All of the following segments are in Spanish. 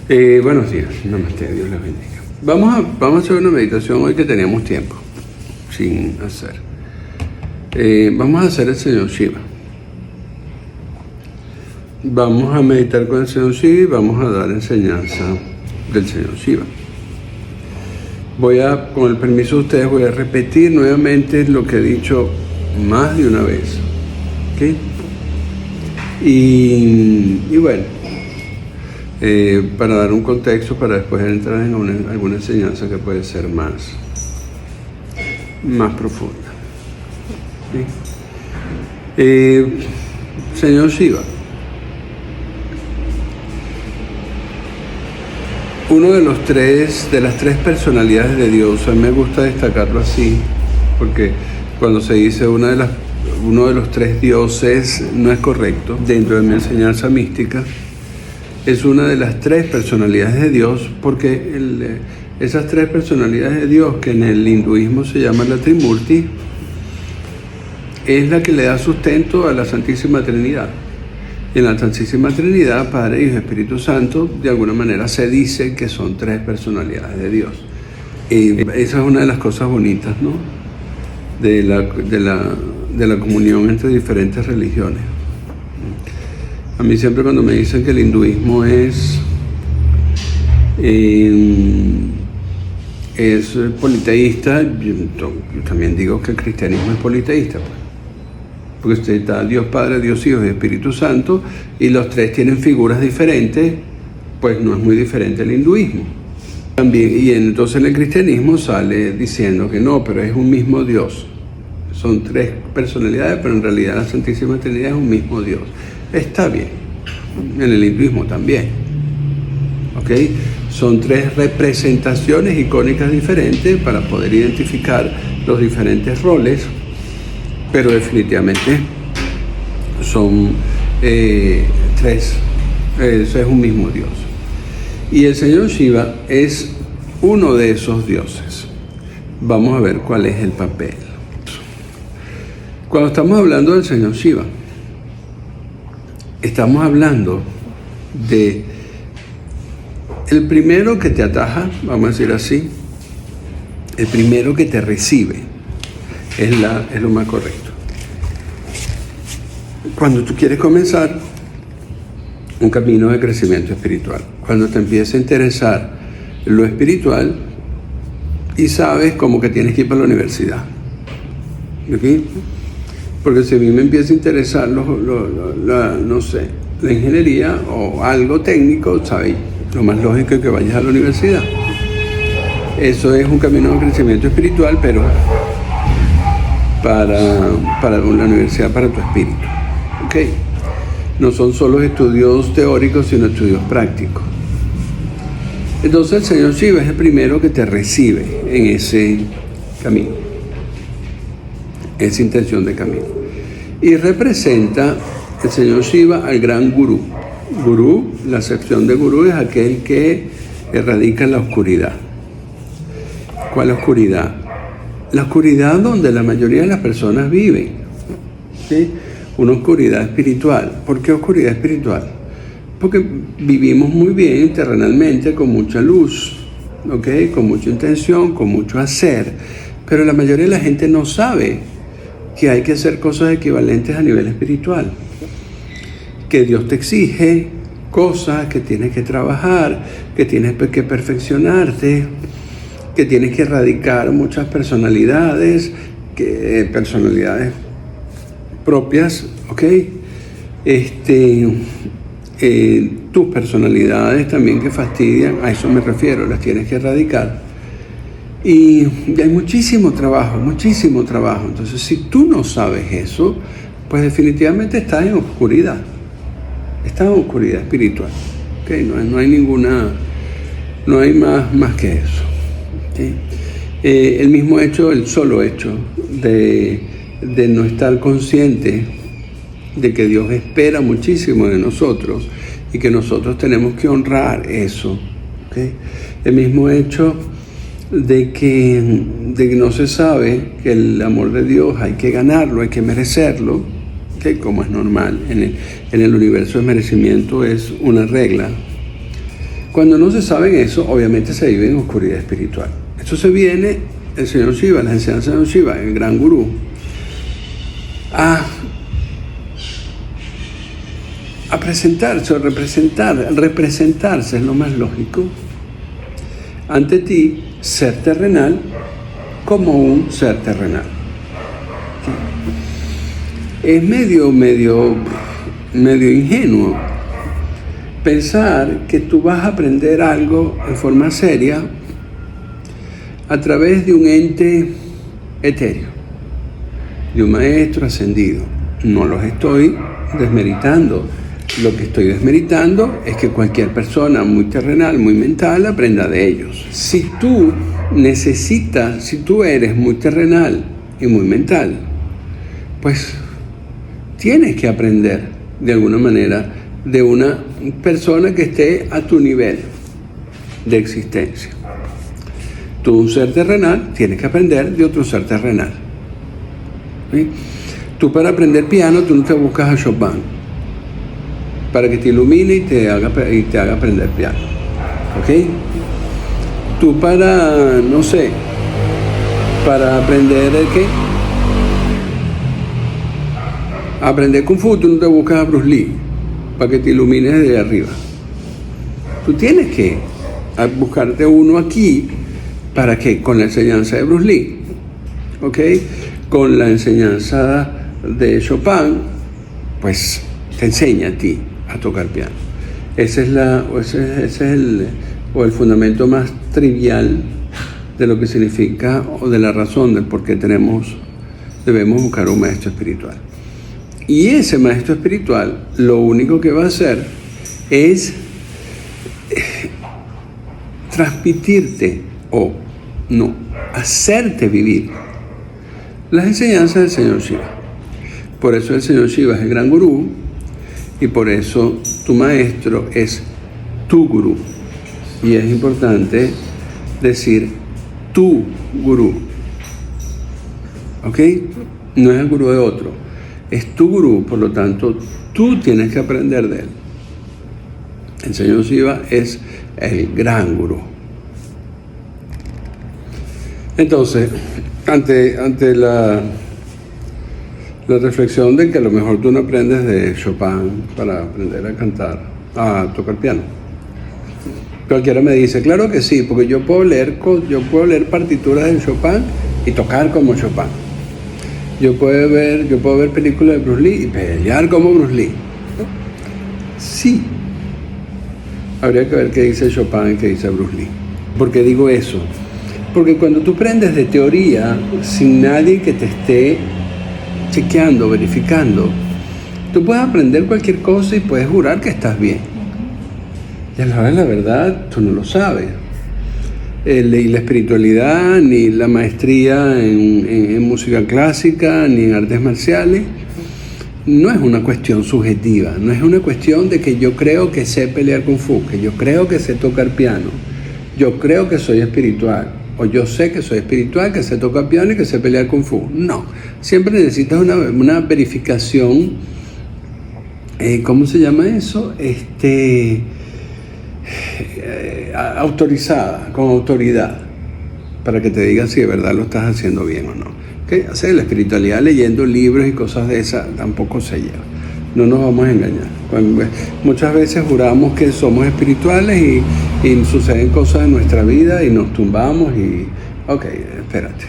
Buenos días, namaste, Dios les bendiga. Vamos a hacer una meditación hoy que teníamos tiempo sin hacer. Vamos a hacer el Señor Shiva. Vamos a meditar con el Señor Shiva y vamos a dar enseñanza del Señor Shiva. Con el permiso de ustedes, voy a repetir nuevamente lo que he dicho más de una vez. ¿Okay? Y bueno, para dar un contexto, para después entrar en alguna enseñanza que puede ser más profunda. ¿Sí? Señor Shiva, uno de las tres personalidades de Dios, a mí me gusta destacarlo así, porque cuando se dice uno de los tres dioses no es correcto dentro de mi enseñanza mística. Es una de las tres personalidades de Dios, porque esas tres personalidades de Dios, que en el hinduismo se llama la Trimurti, es la que le da sustento a la Santísima Trinidad. Y en la Santísima Trinidad, Padre, Hijo y Espíritu Santo, de alguna manera se dice que son tres personalidades de Dios. Y esa es una de las cosas bonitas, ¿no? de la comunión entre diferentes religiones. A mí siempre cuando me dicen que el hinduismo es politeísta, yo también digo que el cristianismo es politeísta, pues. Porque usted está Dios Padre, Dios Hijo y Espíritu Santo, y los tres tienen figuras diferentes, pues no es muy diferente el hinduismo. También, y entonces en el cristianismo sale diciendo que no, pero es un mismo Dios. Son tres personalidades, pero en realidad la Santísima Trinidad es un mismo Dios. Está bien, en el hinduismo también, ¿ok? Son tres representaciones icónicas diferentes para poder identificar los diferentes roles, pero definitivamente son tres, eso es un mismo Dios. Y el Señor Shiva es uno de esos dioses. Vamos a ver cuál es el papel. Cuando estamos hablando del Señor Shiva, estamos hablando de el primero que te ataja, vamos a decir así, el primero que te recibe, es lo más correcto. Cuando tú quieres comenzar un camino de crecimiento espiritual, cuando te empieza a interesar lo espiritual y sabes como que tienes que ir para la universidad, ¿ok? Porque si a mí me empieza a interesar no sé, la ingeniería o algo técnico, ¿sabes? Lo más lógico es que vayas a la universidad. Eso es un camino de crecimiento espiritual, pero para la universidad, para tu espíritu. ¿Ok? No son solo estudios teóricos, sino estudios prácticos. Entonces el Señor Shiva es el primero que te recibe en ese camino, esa intención de camino. Y representa el Señor Shiva al gran gurú. Gurú, la acepción de gurú es aquel que erradica la oscuridad. ¿Cuál oscuridad? La oscuridad donde la mayoría de las personas viven, ¿sí? Una oscuridad espiritual. ¿Por qué oscuridad espiritual? Porque vivimos muy bien terrenalmente, con mucha luz, ¿ok? Con mucha intención, con mucho hacer, pero la mayoría de la gente no sabe que hay que hacer cosas equivalentes a nivel espiritual, que Dios te exige cosas, que tienes que trabajar, que tienes que perfeccionarte, que tienes que erradicar muchas personalidades propias, ¿ok? Tus personalidades también que fastidian, a eso me refiero, las tienes que erradicar. Y hay muchísimo trabajo. Entonces, si tú no sabes eso, pues definitivamente estás en oscuridad. Estás en oscuridad espiritual. ¿Okay? No hay más que eso. ¿Okay? El solo hecho de no estar consciente de que Dios espera muchísimo de nosotros y que nosotros tenemos que honrar eso. ¿Okay? El mismo hecho de que no se sabe que el amor de Dios hay que ganarlo, hay que merecerlo, ¿okay? Como es normal. En el universo de merecimiento es una regla. Cuando no se sabe eso, obviamente se vive en oscuridad espiritual. Esto se viene el señor Shiva, las enseñanzas del señor Shiva, el gran gurú, a presentarse o representarse es lo más lógico ante ti, ser terrenal, como un ser terrenal. Es medio ingenuo pensar que tú vas a aprender algo en forma seria a través de un ente etéreo, de un maestro ascendido. No los estoy desmeritando. Lo que estoy desmeritando es que cualquier persona muy terrenal, muy mental, aprenda de ellos. Si tú eres muy terrenal y muy mental, pues tienes que aprender de alguna manera de una persona que esté a tu nivel de existencia. Tú, un ser terrenal, tienes que aprender de otro ser terrenal. ¿Sí? Tú, para aprender piano, tú no te buscas a Chopin para que te ilumine y te haga aprender piano. ¿Ok? Tú, para aprender ¿qué? Aprender Kung Fu, tú no te buscas a Bruce Lee para que te ilumines desde arriba. Tú tienes que buscarte uno aquí. ¿Para qué? Con la enseñanza de Bruce Lee, ¿ok? Con la enseñanza de Chopin, pues te enseña a ti a tocar piano. Ese es el fundamento más trivial de lo que significa o de la razón del por qué debemos buscar un maestro espiritual. Y ese maestro espiritual lo único que va a hacer es transmitirte hacerte vivir las enseñanzas del señor Shiva. Por eso el señor Shiva es el gran gurú y por eso tu maestro es tu gurú. Y es importante decir tu gurú. ¿Ok? No es el gurú de otro. Es tu gurú, por lo tanto, tú tienes que aprender de él. El señor Shiva es el gran gurú. Entonces, ante la reflexión de que a lo mejor tú no aprendes de Chopin para aprender a tocar piano. Cualquiera me dice, claro que sí, porque yo puedo leer partituras de Chopin y tocar como Chopin. Yo puedo ver películas de Bruce Lee y pelear como Bruce Lee. Sí. Habría que ver qué dice Chopin y qué dice Bruce Lee. ¿Por qué digo eso? Porque cuando tú aprendes de teoría sin nadie que te esté chequeando, verificando, tú puedes aprender cualquier cosa y puedes jurar que estás bien. Y a la hora de la verdad, tú no lo sabes. Y la espiritualidad, ni la maestría en música clásica, ni en artes marciales, no es una cuestión subjetiva, no es una cuestión de que yo creo que sé pelear Kung Fu, que yo creo que sé tocar piano, yo creo que soy espiritual, o yo sé que soy espiritual, que sé tocar piano y que sé pelear Kung Fu. No, siempre necesitas una verificación, ¿cómo se llama eso? Autorizada, con autoridad, para que te digan si de verdad lo estás haciendo bien o no. ¿Okay? Hacer la espiritualidad leyendo libros y cosas de esas tampoco se lleva. No nos vamos a engañar. Muchas veces juramos que somos espirituales y suceden cosas en nuestra vida y nos tumbamos y... Ok, espérate.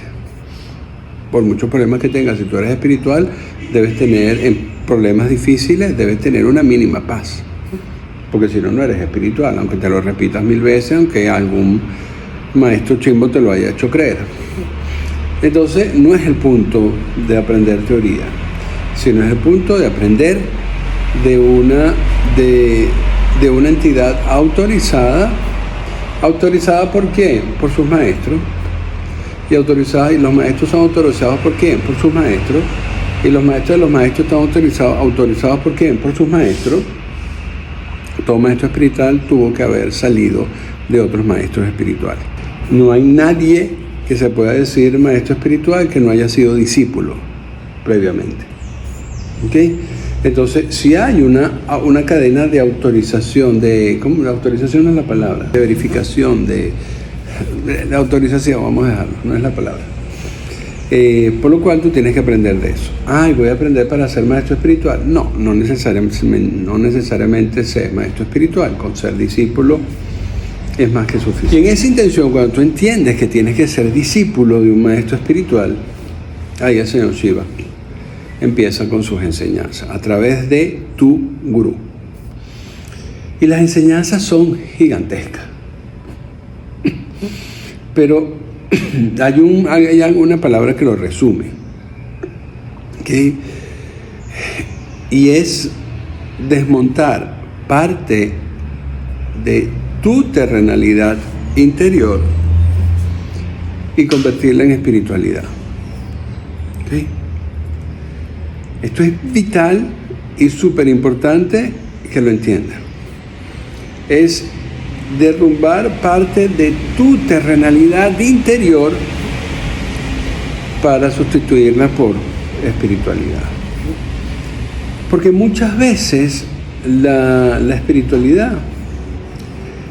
Por muchos problemas que tengas, si tú eres espiritual, debes tener, en problemas difíciles, debes tener una mínima paz. Porque si no, no eres espiritual, aunque te lo repitas 1000 veces, aunque algún maestro chimbo te lo haya hecho creer. Entonces, no es el punto de aprender teoría, sino es el punto de aprender de una entidad autorizada. ¿Autorizada por quién? Por sus maestros. Y los maestros son autorizados ¿por quién? Por sus maestros. Y los maestros de los maestros están autorizados ¿por quién? Por sus maestros. Todo maestro espiritual tuvo que haber salido de otros maestros espirituales. No hay nadie que se pueda decir maestro espiritual que no haya sido discípulo previamente. ¿Okay? Entonces, si hay una cadena de autorización, ¿cómo? La autorización no es la palabra, de verificación, de autorización, vamos a dejarlo, no es la palabra. Por lo cual tú tienes que aprender de eso. Voy a aprender para ser maestro espiritual. No necesariamente ser maestro espiritual. Con ser discípulo es más que suficiente. Y en esa intención, cuando tú entiendes que tienes que ser discípulo de un maestro espiritual, ahí el señor Shiva empieza con sus enseñanzas a través de tu gurú. Y las enseñanzas son gigantescas. Pero hay alguna palabra que lo resume, ¿okay? Y es desmontar parte de tu terrenalidad interior y convertirla en espiritualidad. ¿Okay? Esto es vital y súper importante que lo entiendas. Es derrumbar parte de tu terrenalidad interior para sustituirla por espiritualidad. Porque muchas veces la espiritualidad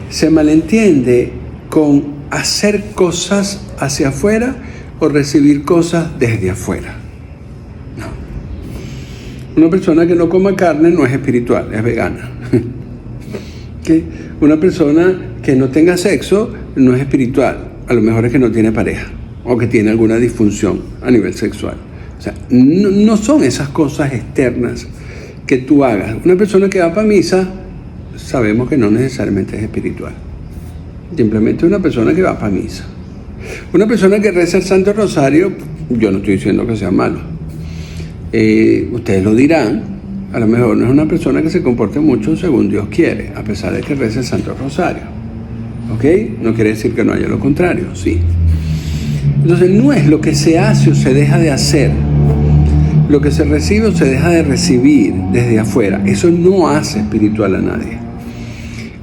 se malentiende con hacer cosas hacia afuera o recibir cosas desde afuera. No. Una persona que no coma carne no es espiritual, es vegana. ¿Okay? Una persona que no tenga sexo no es espiritual, a lo mejor es que no tiene pareja o que tiene alguna disfunción a nivel sexual. O sea, no son esas cosas externas que tú hagas. Una persona que va para misa, sabemos que no necesariamente es espiritual. Simplemente una persona que va para misa. Una persona que reza el Santo Rosario, yo no estoy diciendo que sea malo. Ustedes lo dirán. A lo mejor no es una persona que se comporte mucho según Dios quiere, a pesar de que reza el Santo Rosario. ¿Ok? No quiere decir que no haya lo contrario, sí. Entonces, no es lo que se hace o se deja de hacer, lo que se recibe o se deja de recibir desde afuera. Eso no hace espiritual a nadie.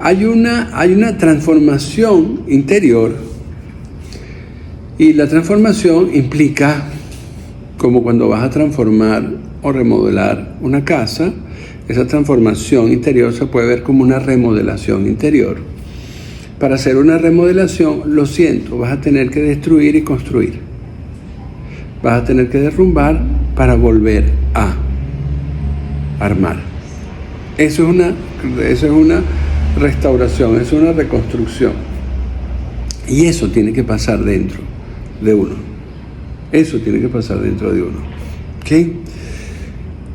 Hay una transformación interior, y la transformación implica, como cuando vas a transformar o remodelar una casa, esa transformación interior se puede ver como una remodelación interior. Para hacer una remodelación, lo siento, vas a tener que destruir y construir. Vas a tener que derrumbar para volver a armar. Eso es una restauración, eso es una reconstrucción. Y eso tiene que pasar dentro de uno. Eso tiene que pasar dentro de uno. ¿Ok?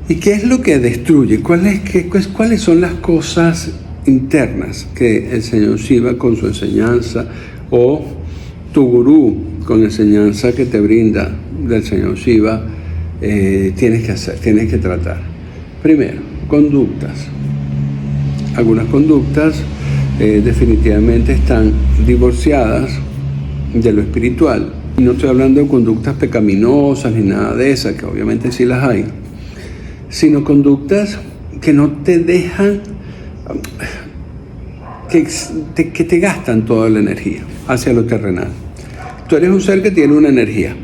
¿Y qué es lo que destruye? ¿Cuáles son las cosas internas que el señor Shiva con su enseñanza o tu gurú con enseñanza que te brinda del señor Shiva tienes que hacer, tienes que tratar? Primero, conductas. Algunas conductas definitivamente están divorciadas de lo espiritual. No estoy hablando de conductas pecaminosas ni nada de esas, que obviamente sí las hay, sino conductas que no te dejan, que te gastan toda la energía hacia lo terrenal. Tú eres un ser que tiene una energía,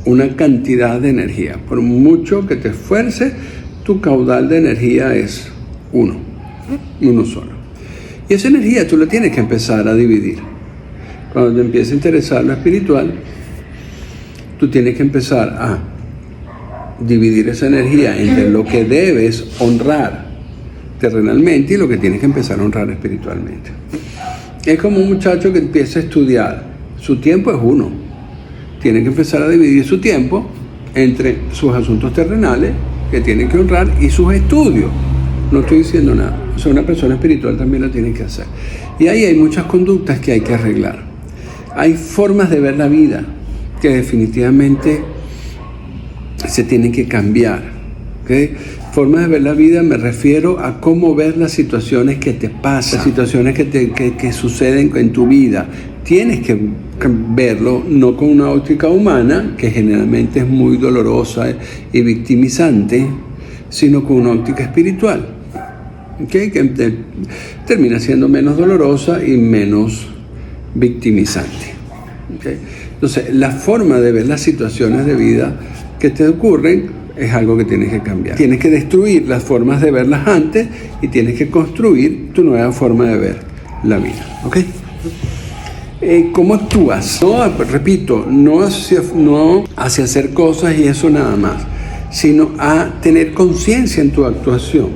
una cantidad de energía. Por mucho que te esfuerces, tu caudal de energía es uno solo. Y esa energía tú la tienes que empezar a dividir. Cuando te empieza a interesar lo espiritual, tú tienes que empezar a dividir esa energía entre lo que debes honrar terrenalmente y lo que tienes que empezar a honrar espiritualmente. Es como un muchacho que empieza a estudiar. Su tiempo es uno. Tiene que empezar a dividir su tiempo entre sus asuntos terrenales que tiene que honrar y sus estudios. No estoy diciendo nada. O sea, una persona espiritual también lo tiene que hacer. Y ahí hay muchas conductas que hay que arreglar. Hay formas de ver la vida que definitivamente se tienen que cambiar. ¿Okay? Formas de ver la vida me refiero a cómo ver las situaciones que te pasan, las situaciones que suceden en tu vida. Tienes que verlo no con una óptica humana, que generalmente es muy dolorosa y victimizante, sino con una óptica espiritual, ¿okay? Que termina siendo menos dolorosa y menos victimizante. ¿Okay? Entonces, la forma de ver las situaciones de vida que te ocurren es algo que tienes que cambiar. Tienes que destruir las formas de verlas antes y tienes que construir tu nueva forma de ver la vida. ¿Ok? ¿Cómo actúas? No, repito, no hacia hacer cosas y eso nada más, sino a tener conciencia en tu actuación.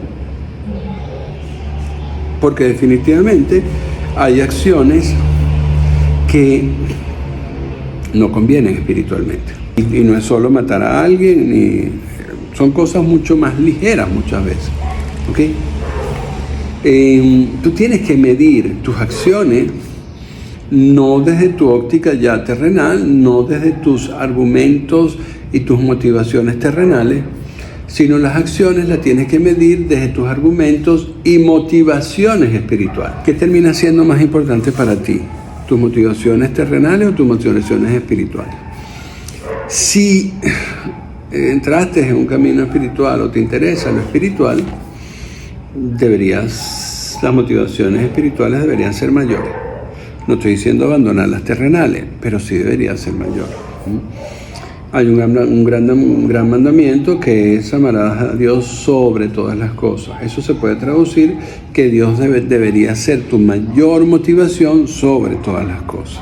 Porque definitivamente hay acciones que no convienen espiritualmente. Y no es solo matar a alguien, son cosas mucho más ligeras muchas veces. ¿Ok? Tú tienes que medir tus acciones no desde tu óptica ya terrenal, no desde tus argumentos y tus motivaciones terrenales, sino las acciones las tienes que medir desde tus argumentos y motivaciones espirituales. ¿Qué termina siendo más importante para ti? ¿Tus motivaciones terrenales o tus motivaciones espirituales? Si entraste en un camino espiritual o te interesa lo espiritual, las motivaciones espirituales deberían ser mayores. No estoy diciendo abandonar las terrenales, pero sí debería ser mayor. Hay un gran mandamiento que es amarás a Dios sobre todas las cosas. Eso se puede traducir que Dios debería ser tu mayor motivación sobre todas las cosas.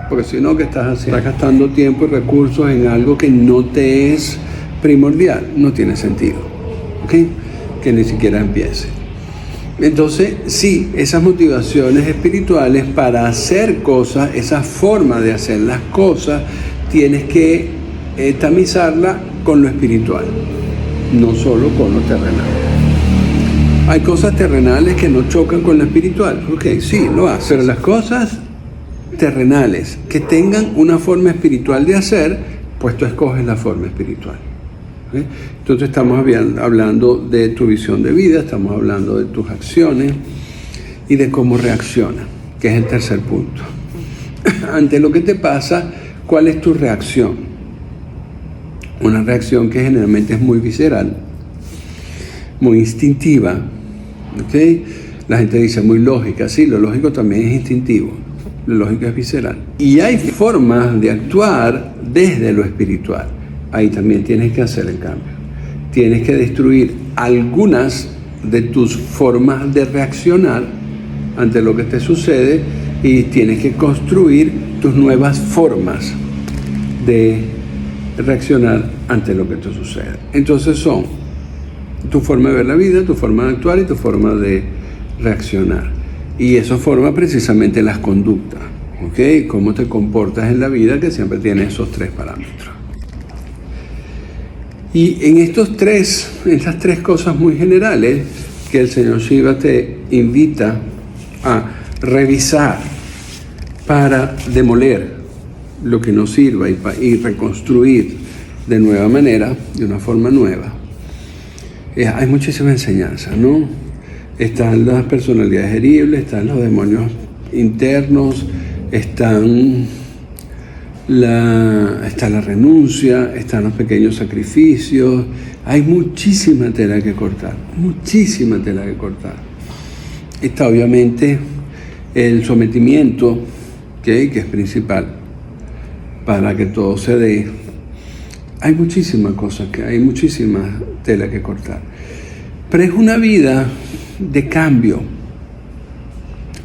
Porque si no, ¿qué estás haciendo? Estás gastando tiempo y recursos en algo que no te es primordial. No tiene sentido. ¿Ok? Que ni siquiera empiece. Entonces, sí, esas motivaciones espirituales para hacer cosas, esa forma de hacer las cosas, tienes que tamizarla con lo espiritual, no solo con lo terrenal. Hay cosas terrenales que no chocan con lo espiritual. Ok, sí, lo hacen. Pero las cosas terrenales que tengan una forma espiritual de hacer, pues tú escoges la forma espiritual. ¿Okay? Entonces estamos hablando de tu visión de vida, estamos hablando de tus acciones y de cómo reaccionas, que es el tercer punto. Ante lo que te pasa, ¿cuál es tu reacción? Una reacción que generalmente es muy visceral, muy instintiva, ¿okay? La gente dice muy lógica, sí, lo lógico también es instintivo, lo lógico es visceral. Y hay formas de actuar desde lo espiritual. Ahí también tienes que hacer el cambio. Tienes que destruir algunas de tus formas de reaccionar ante lo que te sucede y tienes que construir tus nuevas formas de reaccionar ante lo que te sucede. Entonces son tu forma de ver la vida, tu forma de actuar y tu forma de reaccionar. Y eso forma precisamente las conductas, ¿ok? Cómo te comportas en la vida, que siempre tiene esos tres parámetros. Y en estas tres cosas muy generales que el Señor Shiva te invita a revisar para demoler lo que no sirva y reconstruir de nueva manera, de una forma nueva. Hay muchísima enseñanza, ¿no? Están las personalidades heribles, están los demonios internos, está la renuncia, están los pequeños sacrificios. Hay muchísima tela que cortar, muchísima tela que cortar. Está obviamente el sometimiento, ¿okay? Que es principal para que todo se dé. Hay muchísimas cosas, hay muchísima tela que cortar. Pero es una vida de cambio.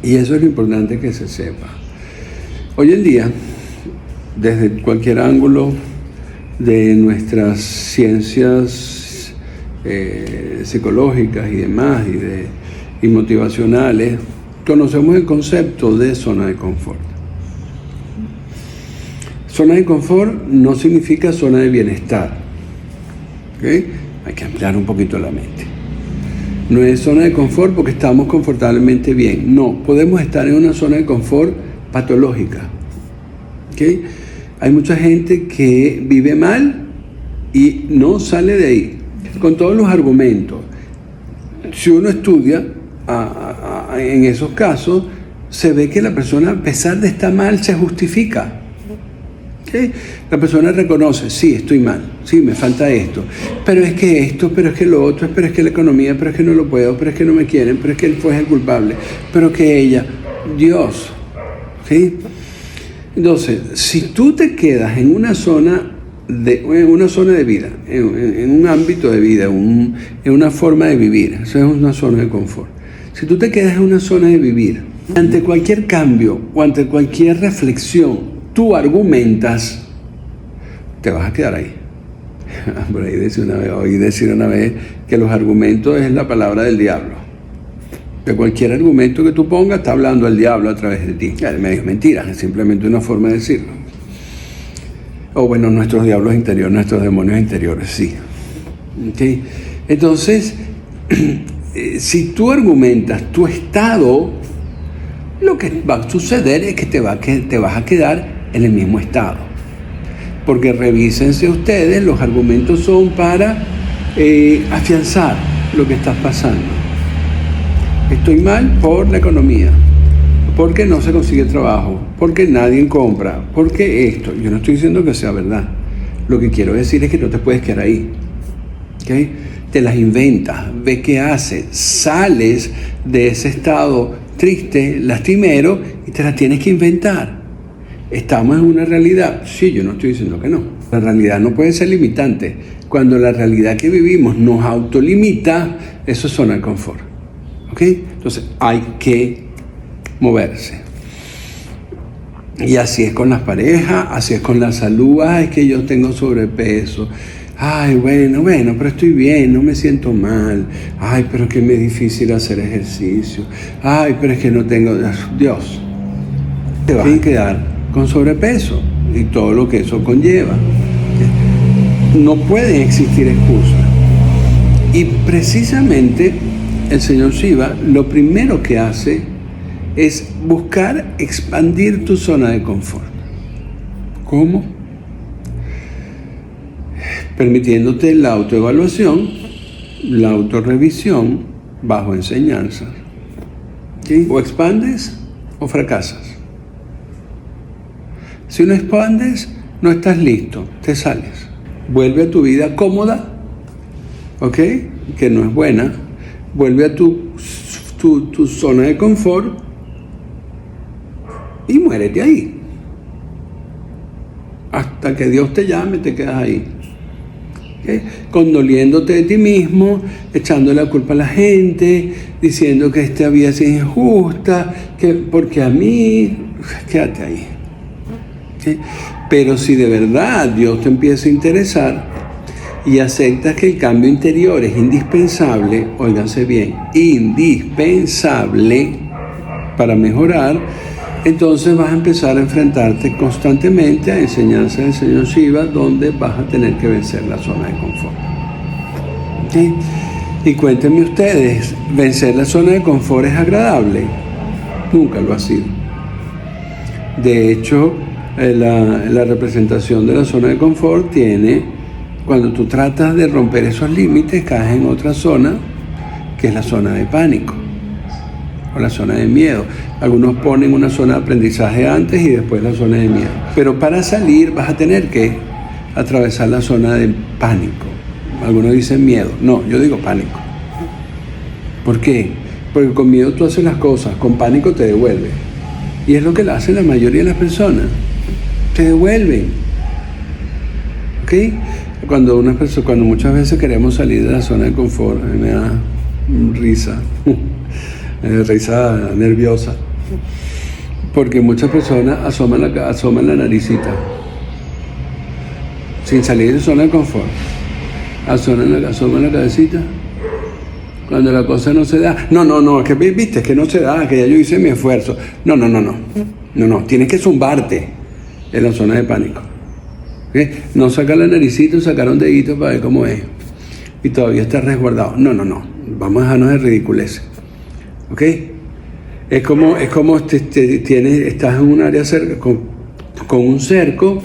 Y eso es lo importante que se sepa. Hoy en día, desde cualquier ángulo de nuestras ciencias psicológicas y demás, y motivacionales, conocemos el concepto de zona de confort. Zona de confort no significa zona de bienestar. ¿Okay? Hay que ampliar un poquito la mente. No es zona de confort porque estamos confortablemente bien. No, podemos estar en una zona de confort patológica. ¿Okay? Hay mucha gente que vive mal y no sale de ahí, con todos los argumentos. Si uno estudia en esos casos, se ve que la persona, a pesar de estar mal, se justifica. ¿Okay? La persona reconoce, sí, estoy mal, sí, me falta esto, pero es que lo otro, pero es que la economía, pero es que no lo puedo, pero es que no me quieren, pero es que él fue el culpable, pero que ella, Dios, ¿sí? Entonces, si tú te quedas en una zona una zona de vida, en un ámbito de vida, en una forma de vivir. Eso es una zona de confort. Si tú te quedas en una zona de vivir, ante cualquier cambio o ante cualquier reflexión, tú argumentas, te vas a quedar ahí. Por ahí oí decir una vez que los argumentos es la palabra del diablo. Que cualquier argumento que tú pongas está hablando el diablo a través de ti. Es mentira, es simplemente una forma de decirlo. O bueno, nuestros diablos interiores, nuestros demonios interiores, sí. ¿Okay? Entonces, si tú argumentas tu estado, lo que va a suceder es que te vas a quedar en el mismo estado. Porque revísense ustedes, los argumentos son para afianzar lo que estás pasando. Estoy mal por la economía, porque no se consigue trabajo, porque nadie compra, porque esto. Yo no estoy diciendo que sea verdad. Lo que quiero decir es que no te puedes quedar ahí. ¿Okay? Te las inventas, ves qué haces, sales de ese estado triste, lastimero, y te las tienes que inventar. ¿Estamos en una realidad? Sí, yo no estoy diciendo que no. La realidad no puede ser limitante. Cuando la realidad que vivimos nos autolimita, eso es zona de confort. ¿Ok? Entonces hay que moverse. Y así es con las parejas, así es con la salud. Ay, es que yo tengo sobrepeso. Ay, bueno, pero estoy bien, no me siento mal. Ay, pero es que me es difícil hacer ejercicio. Ay, pero es que no tengo... Dios, te vas a quedar con sobrepeso y todo lo que eso conlleva. No pueden existir excusas. Y precisamente el señor Shiva lo primero que hace es buscar expandir tu zona de confort. ¿Cómo? Permitiéndote la autoevaluación, la autorrevisión bajo enseñanza. ¿Sí? O expandes o fracasas. Si no expandes, no estás listo, te sales. Vuelve a tu vida cómoda, ¿ok? Que no es buena. Vuelve a tu zona de confort y muérete ahí. Hasta que Dios te llame, te quedas ahí. ¿Okay? Condoliéndote de ti mismo, echando la culpa a la gente, diciendo que esta vida es injusta, que porque a mí, quédate ahí. ¿Okay? Pero si de verdad Dios te empieza a interesar y aceptas que el cambio interior es indispensable, óiganse bien, indispensable para mejorar, entonces vas a empezar a enfrentarte constantemente a enseñanza del señor Shiva, donde vas a tener que vencer la zona de confort. ¿Okay? Y cuéntenme ustedes, ¿vencer la zona de confort es agradable? Nunca lo ha sido. De hecho, la representación de la zona de confort tiene, cuando tú tratas de romper esos límites, caes en otra zona, que es la zona de pánico o la zona de miedo. Algunos ponen una zona de aprendizaje antes y después la zona de miedo. Pero para salir vas a tener que atravesar la zona de pánico. Algunos dicen miedo. No, yo digo pánico. ¿Por qué? Porque con miedo tú haces las cosas, con pánico te devuelves. Y es lo que hacen la mayoría de las personas. Te devuelven. ¿Ok? Cuando muchas veces queremos salir de la zona de confort, a mí me da risa. Risa nerviosa, porque muchas personas asoman la naricita sin salir de zona de confort, asoman la cabecita cuando la cosa no se da. No, que viste, que no se da, que ya yo hice mi esfuerzo. No, tienes que zumbarte en la zona de pánico. ¿Okay? No sacar la naricita y sacar un dedito para ver cómo es y todavía está resguardado. No, vamos a dejarnos de ridiculeces. ¿Ok? Es como estás en un área con un cerco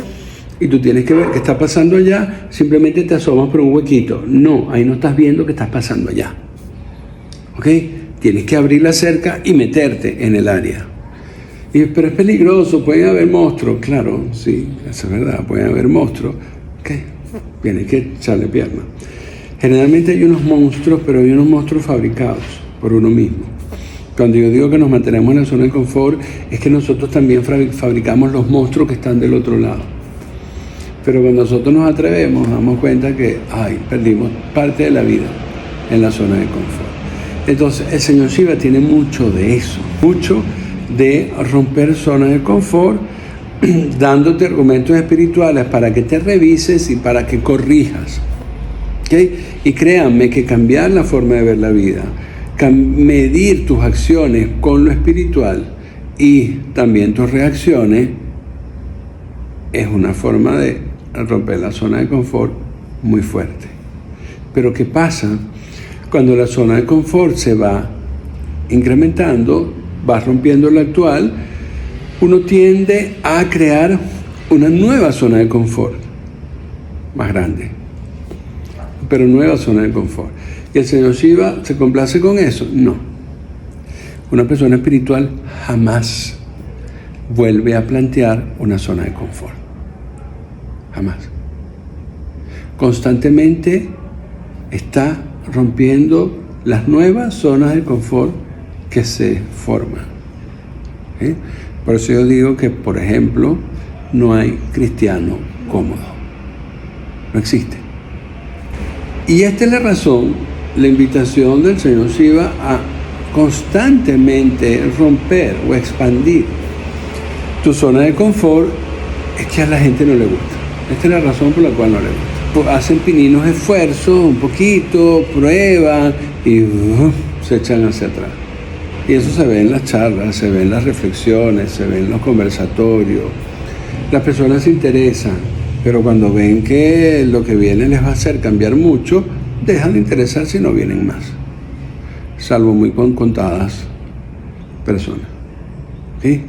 y tú tienes que ver qué está pasando allá, simplemente te asomas por un huequito. No, ahí no estás viendo qué está pasando allá. ¿Ok? Tienes que abrir la cerca y meterte en el área. Pero es peligroso, pueden haber monstruos. Claro, sí, eso es verdad, pueden haber monstruos. ¿Ok? Tienes que echarle pierna. Generalmente hay unos monstruos, pero hay unos monstruos fabricados por uno mismo. Cuando yo digo que nos mantenemos en la zona de confort, es que nosotros también fabricamos los monstruos que están del otro lado. Pero cuando nosotros nos atrevemos, nos damos cuenta que perdimos parte de la vida en la zona de confort. Entonces, el señor Shiva tiene mucho de eso, mucho de romper zonas de confort, dándote argumentos espirituales para que te revises y para que corrijas. ¿Okay? Y créanme que cambiar la forma de ver la vida, medir tus acciones con lo espiritual y también tus reacciones, es una forma de romper la zona de confort muy fuerte. Pero ¿qué pasa? Cuando la zona de confort se va incrementando, va rompiendo la actual, uno tiende a crear una nueva zona de confort, más grande, pero nueva zona de confort. ¿Y el señor Shiva se complace con eso? No. Una persona espiritual jamás vuelve a plantear una zona de confort. Jamás. Constantemente está rompiendo las nuevas zonas de confort que se forman. ¿Sí? Por eso yo digo que, por ejemplo, no hay cristiano cómodo. No existe. Y esta es la razón, la invitación del señor Shiva a constantemente romper o expandir tu zona de confort, es que a la gente no le gusta. Esta es la razón por la cual no le gusta. Hacen pininos esfuerzos, un poquito, prueban y se echan hacia atrás. Y eso se ve en las charlas, se ve en las reflexiones, se ve en los conversatorios. Las personas se interesan, pero cuando ven que lo que viene les va a hacer cambiar mucho, dejan de interesarse y no vienen más. Salvo muy contadas personas. ¿Sí?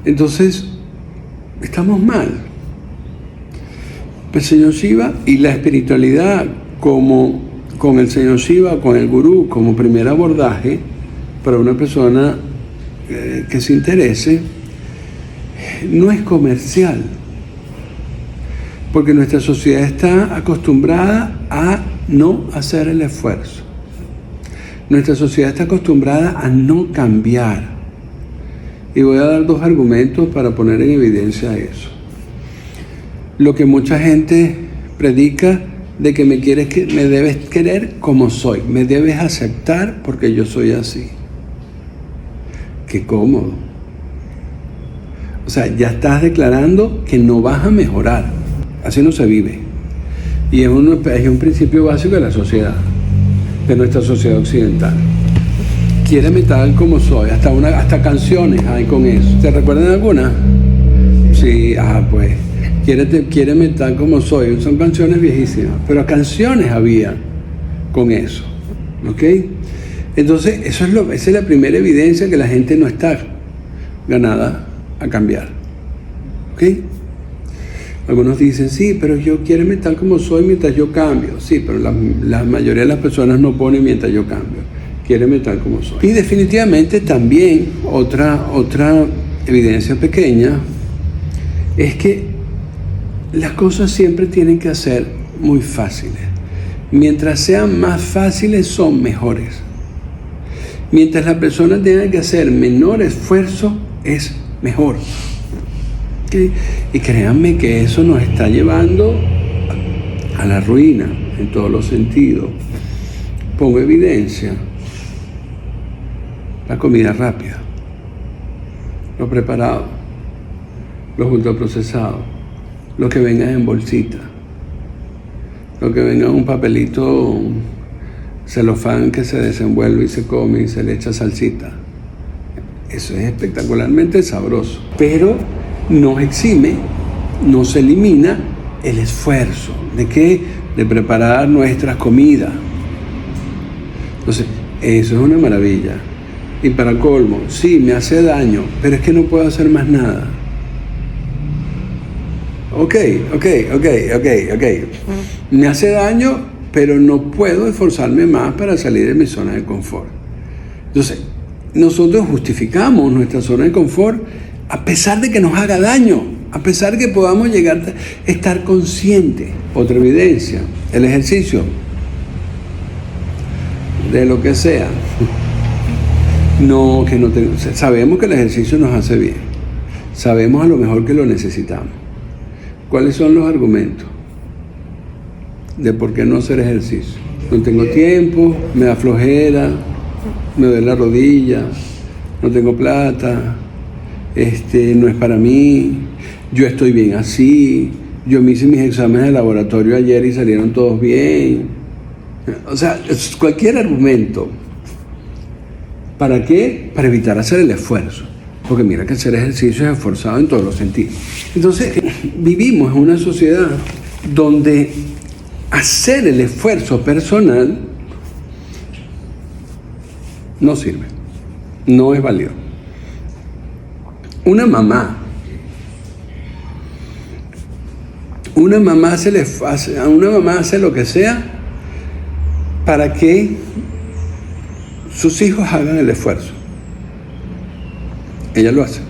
Entonces, estamos mal. El señor Shiva y la espiritualidad con el señor Shiva, con el gurú como primer abordaje para una persona que se interese, no es comercial, porque nuestra sociedad está acostumbrada a no hacer el esfuerzo. Nuestra sociedad está acostumbrada a no cambiar. Y voy a dar dos argumentos para poner en evidencia eso. Lo que mucha gente predica de que me debes querer como soy, me debes aceptar porque yo soy así. Qué cómodo. O sea, ya estás declarando que no vas a mejorar. Así no se vive. Y es un principio básico de la sociedad, de nuestra sociedad occidental. Quiéreme tal como soy, hasta canciones hay con eso. ¿Te recuerdan alguna? Sí, pues. Quiéreme tal como soy. Son canciones viejísimas, pero canciones había con eso. ¿Ok? Entonces, esa es la primera evidencia que la gente no está ganada a cambiar. ¿Ok? Algunos dicen, sí, pero yo quiéreme tal como soy mientras yo cambio. Sí, pero la mayoría de las personas no ponen mientras yo cambio. Quiéreme tal como soy. Y definitivamente también otra evidencia pequeña es que las cosas siempre tienen que ser muy fáciles. Mientras sean más fáciles, son mejores. Mientras la persona tenga que hacer menor esfuerzo, es mejor. ¿Okay? Y créanme que eso nos está llevando a la ruina en todos los sentidos. Pongo evidencia. La comida rápida, lo preparado, los ultraprocesados, lo que venga en bolsita, lo que venga en un papelito celofán que se desenvuelve y se come y se le echa salsita. Eso es espectacularmente sabroso, pero no exime, no se elimina el esfuerzo de preparar nuestras comidas. Entonces, eso es una maravilla. Y para colmo, sí, me hace daño, pero es que no puedo hacer más nada. Ok. Me hace daño, pero no puedo esforzarme más para salir de mi zona de confort. Entonces, nosotros justificamos nuestra zona de confort a pesar de que nos haga daño, a pesar de que podamos llegar a estar conscientes. Otra evidencia, el ejercicio, de lo que sea. Sabemos que el ejercicio nos hace bien. Sabemos a lo mejor que lo necesitamos. ¿Cuáles son los argumentos de por qué no hacer ejercicio? No tengo tiempo, me da flojera, me duele la rodilla, no tengo plata, no es para mí, yo estoy bien así, yo me hice mis exámenes de laboratorio ayer y salieron todos bien. O sea, cualquier argumento. ¿Para qué? Para evitar hacer el esfuerzo. Porque mira que hacer ejercicio es esforzado en todos los sentidos. Entonces, vivimos en una sociedad donde hacer el esfuerzo personal no sirve, no es válido. Una mamá hace lo que sea para que sus hijos hagan el esfuerzo. Ella lo hace.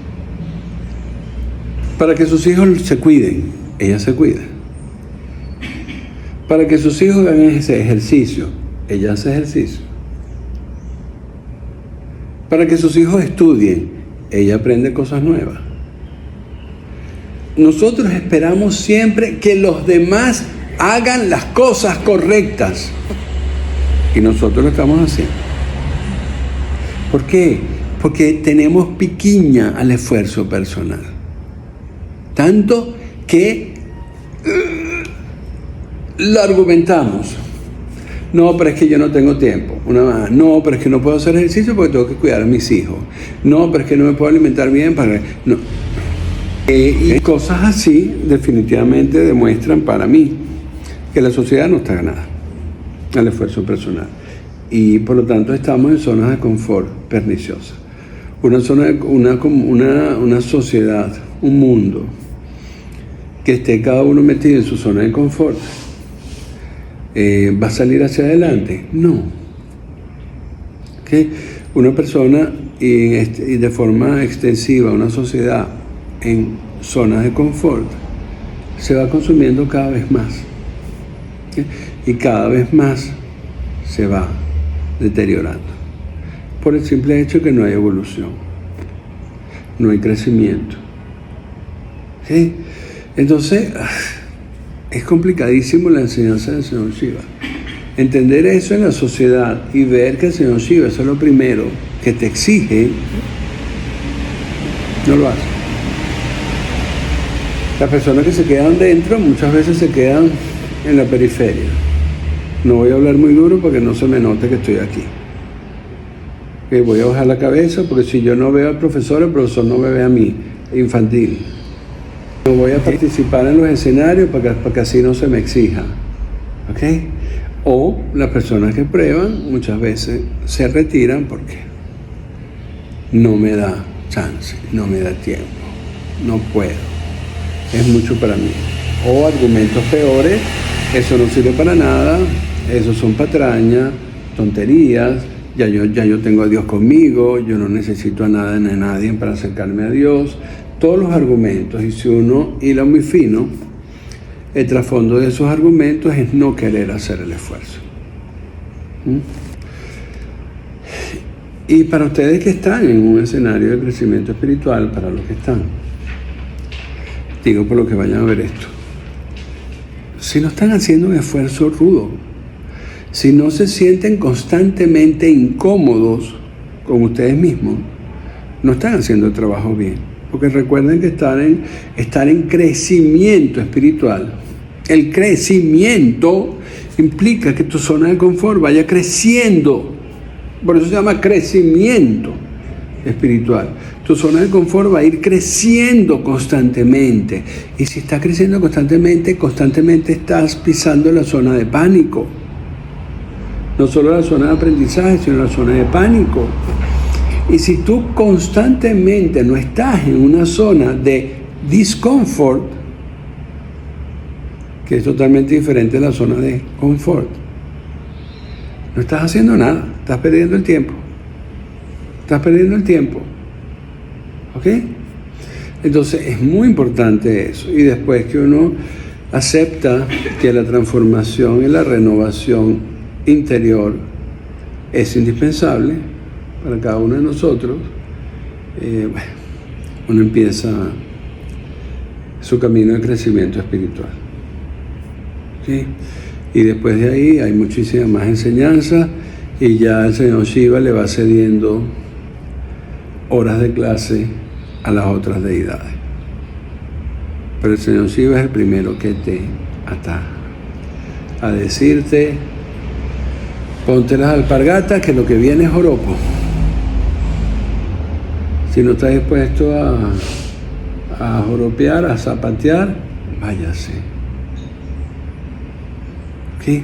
Para que sus hijos se cuiden, ella se cuida. Para que sus hijos hagan ese ejercicio, ella hace ejercicio. Para que sus hijos estudien, ella aprende cosas nuevas. Nosotros esperamos siempre que los demás hagan las cosas correctas. Y nosotros lo estamos haciendo. ¿Por qué? Porque tenemos piquiña al esfuerzo personal. Tanto que lo argumentamos. No, pero es que yo no tengo tiempo. Una más. No, pero es que no puedo hacer ejercicio porque tengo que cuidar a mis hijos. No, pero es que no me puedo alimentar bien para... No. Y cosas así definitivamente demuestran para mí que la sociedad no está ganada al esfuerzo personal. Y por lo tanto estamos en zonas de confort perniciosas. Una sociedad, un mundo que esté cada uno metido en su zona de confort, ¿va a salir hacia adelante? No. ¿Okay? Una persona y de forma extensiva, una sociedad en zonas de confort, se va consumiendo cada vez más. ¿Okay? Y cada vez más se va deteriorando. Por el simple hecho que no hay evolución, no hay crecimiento. ¿Sí? Entonces, es complicadísimo la enseñanza del señor Shiva. Entender eso en la sociedad y ver que el señor Shiva eso es lo primero que te exige, no lo hace. Las personas que se quedan dentro muchas veces se quedan en la periferia. No voy a hablar muy duro porque no se me note que estoy aquí. Voy a bajar la cabeza porque si yo no veo al profesor, el profesor no me ve a mí, infantil. No voy a participar en los escenarios para que así no se me exija. ¿Ok? O las personas que prueban muchas veces se retiran porque no me da chance, no me da tiempo, no puedo, es mucho para mí. O argumentos peores, eso no sirve para nada, eso son patrañas, tonterías. Ya yo tengo a Dios conmigo, yo no necesito a nada ni a nadie para acercarme a Dios. Todos los argumentos, y si uno hila muy fino, el trasfondo de esos argumentos es no querer hacer el esfuerzo. Y para ustedes que están en un escenario de crecimiento espiritual, para los que están, digo por lo que vayan a ver esto, si no están haciendo un esfuerzo rudo, si no se sienten constantemente incómodos con ustedes mismos, no están haciendo el trabajo bien. Porque recuerden que estar en crecimiento espiritual. El crecimiento implica que tu zona de confort vaya creciendo. Por eso se llama crecimiento espiritual. Tu zona de confort va a ir creciendo constantemente. Y si está creciendo constantemente estás pisando la zona de pánico. No solo la zona de aprendizaje, sino la zona de pánico. Y si tú constantemente no estás en una zona de discomfort, que es totalmente diferente a la zona de confort, no estás haciendo nada, estás perdiendo el tiempo. Estás perdiendo el tiempo. ¿Ok? Entonces es muy importante eso. Y después que uno acepta que la transformación y la renovación interior es indispensable para cada uno de nosotros, uno empieza su camino de crecimiento espiritual. ¿Sí? Y después de ahí hay muchísimas más enseñanzas y ya el señor Shiva le va cediendo horas de clase a las otras deidades. Pero el señor Shiva es el primero que te ataja a decirte: ponte las alpargatas que lo que viene es joropo. Si no estás dispuesto a joropear, a zapatear, váyase. ¿Sí?